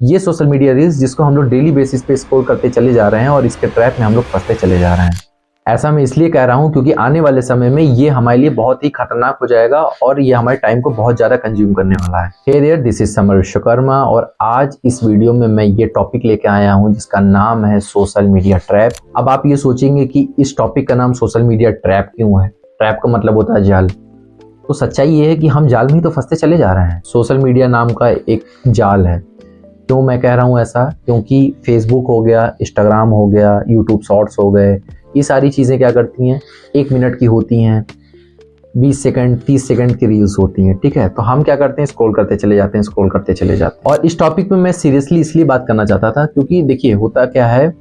ये social media reels जिसको हम लोग डेली बेसिस पे स्क्रॉल करते चले जा रहे हैं और इसके ट्रैप में हम लोग फंसते चले जा रहे हैं। ऐसा मैं इसलिए कह रहा हूँ क्योंकि आने वाले समय में ये हमारे लिए बहुत ही खतरनाक हो जाएगा और ये हमारे टाइम को बहुत ज़्यादा कंज्यूम करने वाला है। Hey there, this is Samar Vishwakarma और आज इस वीडियो में मैं ये टॉपिक लेके आया हूँ जिसका नाम है सोशल मीडिया ट्रैप। अब आप ये सोचेंगे कि इस टॉपिक का नाम सोशल मीडिया ट्रैप क्यों है? ट्रैप का मतलब होता है जाल। तो सच्चाई ये है कि हम जाल में ही तो फंसते चले जा रहे हैं। सोशल मीडिया नाम का एक जाल है। क्यों मैं कह रहा हूँ ऐसा? क्योंकि फेसबुक हो गया, इंस्टाग्राम हो गया, यूट्यूब शॉर्ट्स हो गए, ये सारी चीज़ें क्या करती हैं, 1 मिनट की होती हैं, 20 सेकंड 30 सेकंड की रील्स होती हैं। ठीक है, तो हम क्या करते हैं, स्क्रॉल करते चले जाते हैं, स्क्रॉल करते चले जाते हैं। और इस टॉपिक पे मैं सीरियसली इसलिए बात करना चाहता था क्योंकि देखिए होता क्या है,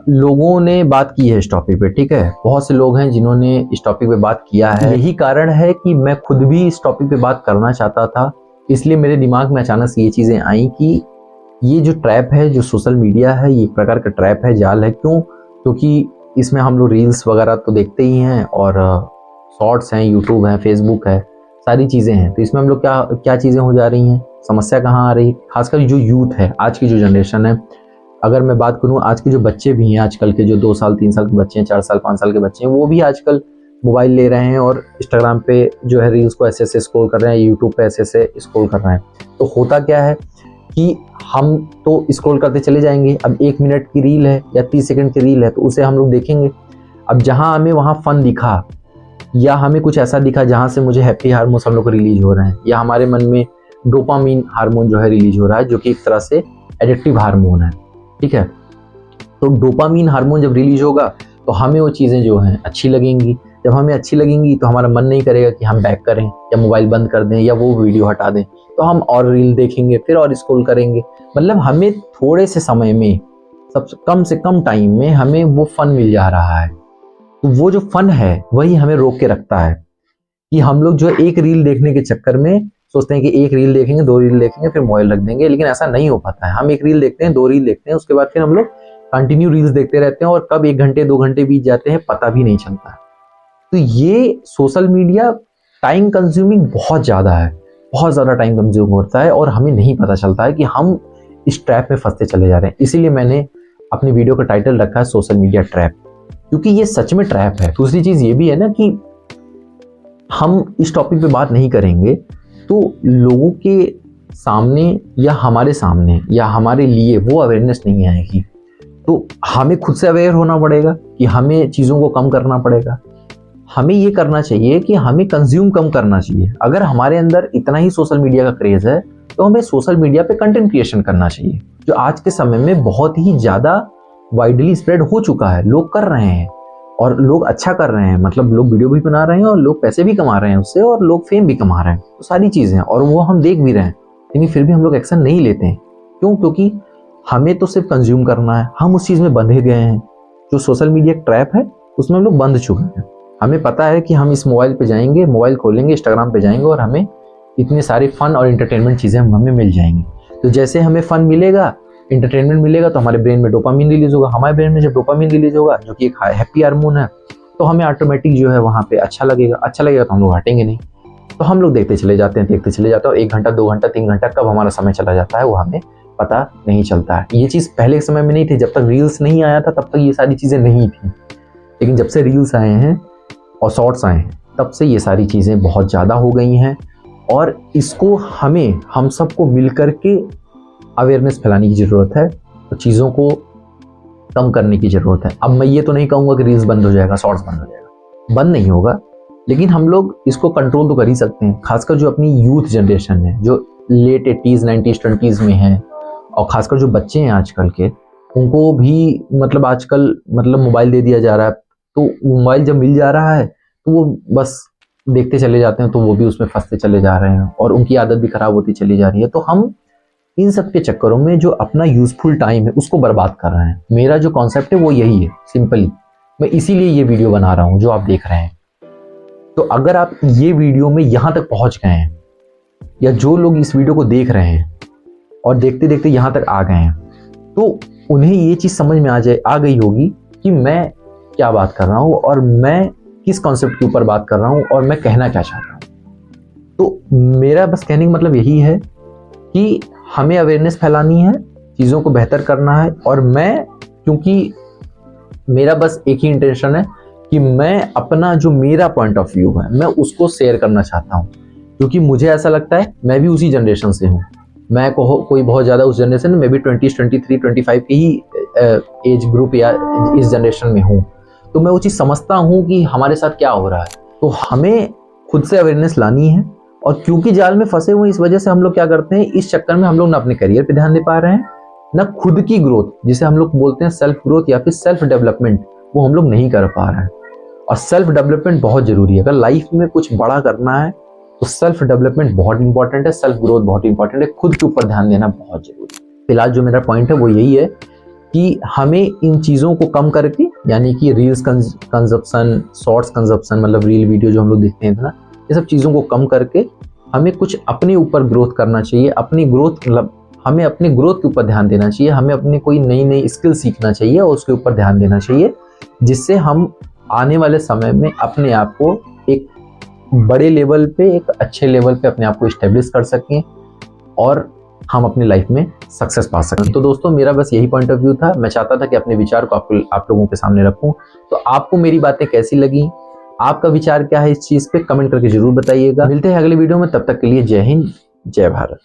लोगों ने बात की है इस टॉपिक पे। ठीक है, बहुत से लोग हैं जिन्होंने इस टॉपिक पे बात किया है। यही कारण है कि मैं खुद भी इस टॉपिक पे बात करना चाहता था, इसलिए मेरे दिमाग में अचानक से ये चीज़ें आई कि ये जो ट्रैप है, जो सोशल मीडिया है, ये एक प्रकार का ट्रैप है, जाल है। क्यों? क्योंकि इसमें हम लोग रील्स वगैरह तो देखते ही हैं और शॉर्ट्स हैं, यूट्यूब है, फेसबुक है, सारी चीज़ें हैं। तो इसमें हम लोग क्या क्या चीज़ें हो जा रही हैं, समस्या कहाँ आ रही है? खासकर जो यूथ है, आज की जो जनरेशन है, अगर मैं बात करूँ आज के जो बच्चे भी हैं, आजकल के जो 2 साल 3 साल के बच्चे हैं, 4 साल 5 साल के बच्चे हैं, वो भी आजकल मोबाइल ले रहे हैं और इंस्टाग्राम पे जो है रील्स को ऐसे ऐसे स्क्रॉल कर रहे हैं, यूट्यूब पे ऐसे ऐसे स्क्रॉल कर रहे हैं। तो होता क्या है कि हम तो स्क्रॉल करते चले जाएंगे। अब 1 मिनट की रील है या 30 सेकंड की रील है तो उसे हम लोग देखेंगे। अब जहां हमें वहां फन दिखा या हमें कुछ ऐसा दिखा जहां से मुझे हैप्पी हार्मोन्स हम लोग को रिलीज हो रहे हैं या हमारे मन में डोपामीन हार्मोन जो है रिलीज हो रहा है, जो कि एक तरह से एडिक्टिव हार्मोन है। ठीक है, तो डोपामीन हार्मोन जब रिलीज होगा तो हमें वो चीज़ें जो हैं अच्छी लगेंगी। जब हमें अच्छी लगेंगी तो हमारा मन नहीं करेगा कि हम बैक करें या मोबाइल बंद कर दें या वो वीडियो हटा दें, तो हम और रील देखेंगे, फिर और स्क्रॉल करेंगे। मतलब हमें थोड़े से समय में, सबसे कम से कम टाइम में हमें वो फन मिल जा रहा है। तो वो जो फन है वही हमें रोक के रखता है कि हम लोग जो एक रील देखने के चक्कर में सोचते हैं कि एक रील देखेंगे, 2 रील देखेंगे, फिर मोबाइल रख देंगे। लेकिन ऐसा नहीं हो पाता है। हम एक रील देखते हैं, 2 रील देखते हैं, उसके बाद फिर हम लोग कंटिन्यू रील्स देखते रहते हैं और कब 1 घंटे 2 घंटे बीत जाते हैं पता भी नहीं चलता है। तो ये सोशल मीडिया टाइम कंज्यूमिंग बहुत ज़्यादा है, बहुत ज़्यादा टाइम कंज्यूम होता है और हमें नहीं पता चलता है कि हम इस ट्रैप में फंसते चले जा रहे हैं। इसीलिए मैंने अपनी वीडियो का टाइटल रखा है सोशल मीडिया ट्रैप, क्योंकि ये सच में ट्रैप है। दूसरी चीज़ ये भी है ना कि हम इस टॉपिक पे बात नहीं करेंगे तो लोगों के सामने या हमारे सामने या हमारे लिए वो अवेयरनेस नहीं आएगी। तो हमें खुद से अवेयर होना पड़ेगा कि हमें चीज़ों को कम करना पड़ेगा। हमें ये करना चाहिए कि हमें कंज्यूम कम करना चाहिए। अगर हमारे अंदर इतना ही सोशल मीडिया का क्रेज है तो हमें सोशल मीडिया पे कंटेंट क्रिएशन करना चाहिए, जो आज के समय में बहुत ही ज़्यादा वाइडली स्प्रेड हो चुका है। लोग कर रहे हैं और लोग अच्छा कर रहे हैं, मतलब लोग वीडियो भी बना रहे हैं और लोग पैसे भी कमा रहे हैं उससे और लोग फेम भी कमा रहे हैं। तो सारी चीज़ें हैं और वो हम देख भी रहे हैं, लेकिन फिर भी हम लोग एक्शन नहीं लेते हैं। क्यों? क्योंकि हमें तो सिर्फ कंज्यूम करना है, हम उस चीज़ में बंधे गए हैं। जो सोशल मीडिया ट्रैप है उसमें हम लोग बंध चुके हैं। हमें पता है कि हम इस मोबाइल पे जाएंगे, मोबाइल खोलेंगे, इंस्टाग्राम पे जाएंगे और हमें इतने सारे फन और एंटरटेनमेंट चीज़ें हमें मिल जाएंगी। तो जैसे हमें फन मिलेगा, एंटरटेनमेंट मिलेगा तो हमारे ब्रेन में डोपामिन रिलीज होगा। हमारे ब्रेन में जब डोपामिन रिलीज होगा जो कि एक हैप्पी हार्मोन है, तो हमें ऑटोमेटिक जो है वहाँ पे अच्छा लगेगा। अच्छा लगेगा तो हम लोग हटेंगे नहीं, तो हम लोग देखते चले जाते हैं, देखते चले जाते हैं। 1 घंटा 2 घंटा 3 घंटा कब हमारा समय चला जाता है वो हमें पता नहीं चलता है। ये चीज़ पहले के समय में नहीं थी, जब तक रील्स नहीं आया था तब तक ये सारी चीज़ें नहीं थी। लेकिन जब से रील्स आए हैं और शॉर्ट्स आए हैं तब से ये सारी चीज़ें बहुत ज़्यादा हो गई हैं और इसको हम सबको मिल कर के अवेयरनेस फैलाने की ज़रूरत है, तो चीज़ों को कम करने की ज़रूरत है। अब मैं ये तो नहीं कहूँगा कि रील्स बंद हो जाएगा, शॉर्ट्स बंद हो जाएगा, बंद नहीं होगा, लेकिन हम लोग इसको कंट्रोल तो कर ही सकते हैं। खासकर जो अपनी यूथ जनरेशन है, जो लेट 80s 90s 20s में है, और खासकर जो बच्चे हैं आजकल के, उनको भी मतलब आजकल मतलब मोबाइल दे दिया जा रहा है। तो मोबाइल जब मिल जा रहा है तो वो बस देखते चले जाते हैं, तो वो भी उसमें फंसते चले जा रहे हैं और उनकी आदत भी खराब होती चली जा रही है। तो हम इन सब के चक्करों में जो अपना यूजफुल टाइम है उसको बर्बाद कर रहे हैं। मेरा जो कॉन्सेप्ट है वो यही है, सिंपली। मैं इसीलिए ये वीडियो बना रहा हूँ जो आप देख रहे हैं। तो अगर आप ये वीडियो में यहाँ तक पहुँच गए हैं या जो लोग इस वीडियो को देख रहे हैं और देखते देखते यहाँ तक आ गए हैं, तो उन्हें ये चीज़ समझ में आ गई होगी कि मैं क्या बात कर रहा हूँ और मैं किस कॉन्सेप्ट के ऊपर बात कर रहा हूँ और मैं कहना क्या चाहता हूँ। तो मेरा बस कहने का मतलब यही है कि हमें अवेयरनेस फैलानी है, चीज़ों को बेहतर करना है। और मैं, क्योंकि मेरा बस एक ही इंटेंशन है कि मैं अपना जो मेरा पॉइंट ऑफ व्यू है मैं उसको शेयर करना चाहता हूँ, क्योंकि मुझे ऐसा लगता है मैं भी उसी जनरेशन से हूँ। मैं कोई बहुत ज़्यादा उस जनरेशन में, मैं भी 20, 23, 25 के ही एज ग्रुप या इस जनरेशन में हूँ। तो मैं वो चीज़ समझता हूँ कि हमारे साथ क्या हो रहा है। तो हमें खुद से अवेयरनेस लानी है। और क्योंकि जाल में फंसे हुए इस वजह से हम लोग क्या करते हैं, इस चक्कर में हम लोग ना अपने करियर पे ध्यान दे पा रहे हैं, ना खुद की ग्रोथ, जिसे हम लोग बोलते हैं सेल्फ ग्रोथ या फिर सेल्फ डेवलपमेंट, वो हम लोग नहीं कर पा रहे हैं। और सेल्फ डेवलपमेंट बहुत जरूरी है। अगर लाइफ में कुछ बड़ा करना है तो सेल्फ डेवलपमेंट बहुत इंपॉर्टेंट है, सेल्फ ग्रोथ बहुत इंपॉर्टेंट है, खुद के ऊपर ध्यान देना बहुत जरूरी है। फिलहाल जो मेरा पॉइंट है वो यही है कि हमें इन चीज़ों को कम करके, यानी कि रील्स कंजप्शन, शॉर्ट्स कंजप्शन, मतलब रील वीडियो जो हम लोग देखते हैं ना, ये सब चीज़ों को कम करके हमें कुछ अपने ऊपर ग्रोथ करना चाहिए। अपनी ग्रोथ मतलब हमें अपनी ग्रोथ के ऊपर ध्यान देना चाहिए। हमें अपनी कोई नई नई स्किल सीखना चाहिए और उसके ऊपर ध्यान देना चाहिए, जिससे हम आने वाले समय में अपने आप को एक बड़े लेवल पे, एक अच्छे लेवल पे अपने आप को इस्टेब्लिश कर सकें और हम अपनी लाइफ में सक्सेस पा सकें। तो दोस्तों, मेरा बस यही पॉइंट ऑफ व्यू था। मैं चाहता था कि अपने विचार को आप लोगों के सामने रखूं। तो आपको मेरी बातें कैसी लगी, आपका विचार क्या है इस चीज़ पे, कमेंट करके जरूर बताइएगा। मिलते हैं अगले वीडियो में, तब तक के लिए जय हिंद, जय भारत।